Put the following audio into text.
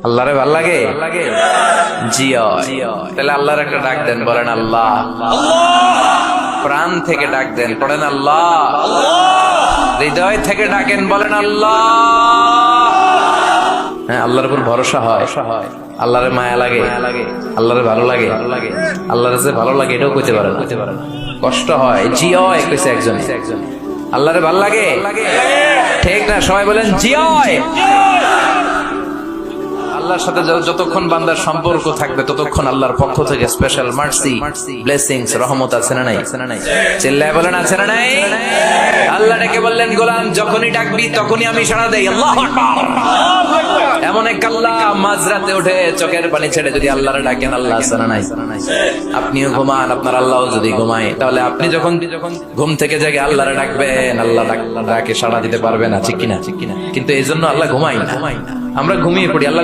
আল্লাহরে ভাল লাগে জি তাহলে আল্লাহর একটা ডাক দেন, বলেন আল্লাহ। প্রাণ থেকে ডাক দেন, পড়েন আল্লাহ। হৃদয় থেকে ডাকেন, বলেন আল্লাহ। হ্যাঁ, আল্লাহর উপর ভরসা হয়, আল্লাহরে মায়া লাগে, আল্লাহরে ভালো লাগে, আল্লাহরে যে ভালো লাগে এটাও কইতে পারে না, কষ্ট হয়। জি কইছে একজন, আল্লাহরে ভালো লাগে, ঠিক না? সবাই বলেন জি। আল্লাহর সাথে যতক্ষণ বান্দার সম্পর্ক থাকবে ততক্ষণ আল্লাহর পক্ষ থেকে স্পেশাল মার্সি, ব্লেসিংস, রহমত আছে না নাই? চিল্লায় বলেন আছে না নাই? আল্লাহ ডেকে বললেন, গোলাম যখনই ডাকবি তখনই আমি সাড়া দেই। আল্লাহু আকবার। এমন এক আল্লাহ, মাঝরাতে উঠে চোখের পানি ছেড়ে যদি আল্লাহরে ডাকেন, আল্লাহ আছে না নাই? আপনিও ঘুমান, আপনার আল্লাহও যদি ঘুমায়, তাহলে আপনি যখন ঘুম থেকে জেগে আল্লাহরে ডাকবেন, আল্লাহ ডাকে সাড়া দিতে পারবে না, ঠিক কিনা? কিন্তু এই জন্য আল্লাহ ঘুমাই না, আমরা ঘুমিয়ে পড়ি, আল্লাহ